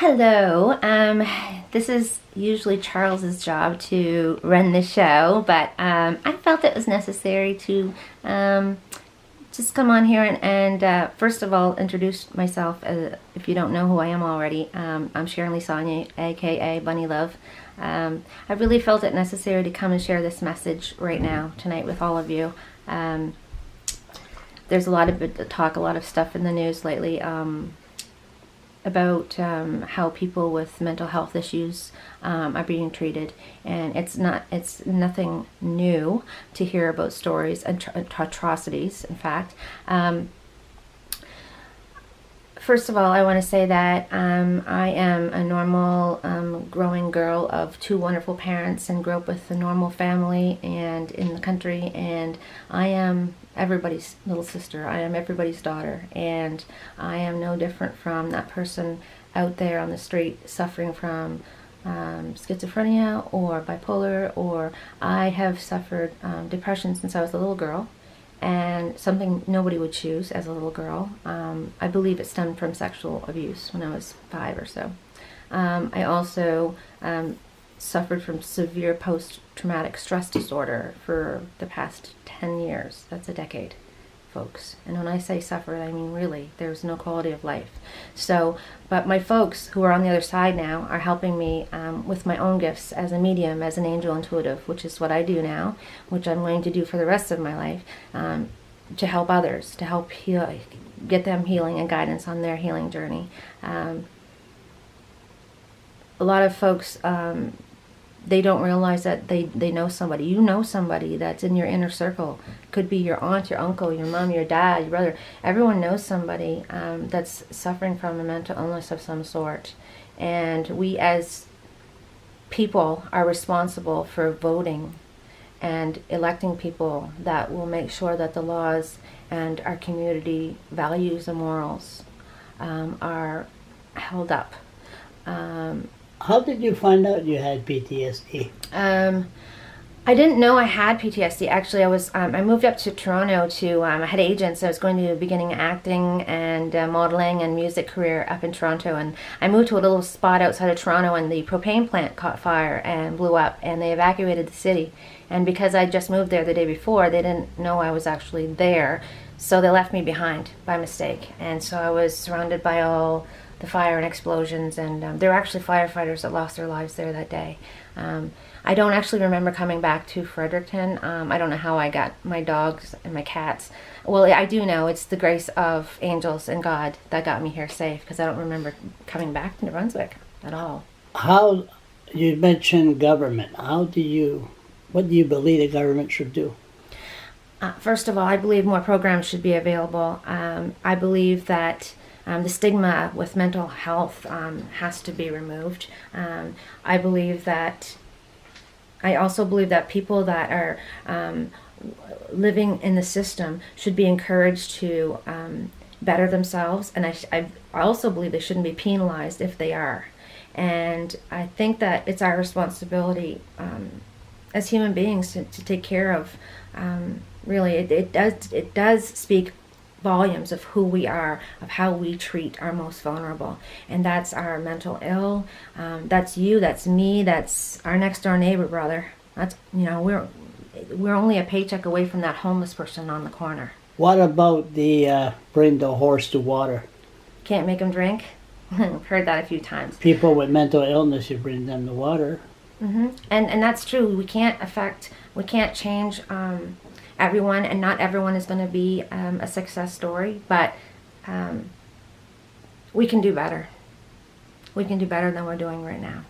Hello. This is usually Charles's job to run the show, but I felt it was necessary to just come on here and first of all introduce myself. If you don't know who I am already, I'm Sharon Lisanya, aka Bunny Love. I really felt it necessary to come and share this message right now, tonight, with all of you. There's a lot of talk, a lot of stuff in the news lately. About how people with mental health issues are being treated, and it's nothing new to hear about stories and atrocities. In fact, first of all, I want to say that I am a normal growing girl of two wonderful parents and grew up with a normal family and in the country, and I am everybody's little sister. I am everybody's daughter, and I am no different from that person out there on the street suffering from schizophrenia or bipolar, or I have suffered depression since I was a little girl, and something nobody would choose as a little girl. I believe it stemmed from sexual abuse when I was 5 or so. I also suffered from severe post-traumatic stress disorder for the past 10 years. That's a decade, folks. And when I say suffered, I mean really, there's no quality of life. So, but my folks who are on the other side now are helping me with my own gifts as a medium, as an angel intuitive, which is what I do now, which I'm going to do for the rest of my life, to help others, to help heal, get them healing and guidance on their healing journey. A lot of folks, they don't realize that they know somebody. You know somebody that's in your inner circle. Could be your aunt, your uncle, your mom, your dad, your brother. Everyone knows somebody that's suffering from a mental illness of some sort. And we as people are responsible for voting and electing people that will make sure that the laws and our community values and morals are held up. How did you find out you had PTSD? I didn't know I had PTSD. Actually, I moved up to Toronto to, I had agents. I was going to beginning acting and modeling and music career up in Toronto. And I moved to a little spot outside of Toronto, and the propane plant caught fire and blew up, and they evacuated the city. And because I just moved there the day before, they didn't know I was actually there. So they left me behind by mistake. And so I was surrounded by all the fire and explosions, and there were actually firefighters that lost their lives there that day. I don't actually remember coming back to Fredericton. I don't know how I got my dogs and my cats. Well, I do know it's the grace of angels and God that got me here safe, because I don't remember coming back to New Brunswick at all. How, you mentioned government. What do you believe the government should do? First of all, I believe more programs should be available. I believe that the stigma with mental health has to be removed. I also believe that people that are living in the system should be encouraged to better themselves, and I also believe they shouldn't be penalized if they are. And I think that it's our responsibility as human beings to take care of, really, it does speak volumes of who we are, of how we treat our most vulnerable, and that's our mental ill. That's you, that's me, that's our next door neighbor, brother. That's, we're only a paycheck away from that homeless person on the corner. What about the bring the horse to water? Can't make them drink. I've heard that a few times. People with mental illness, you bring them to water. Mm-hmm. And that's true. We can't change everyone, and not everyone is going to be a success story, but we can do better. We can do better than we're doing right now.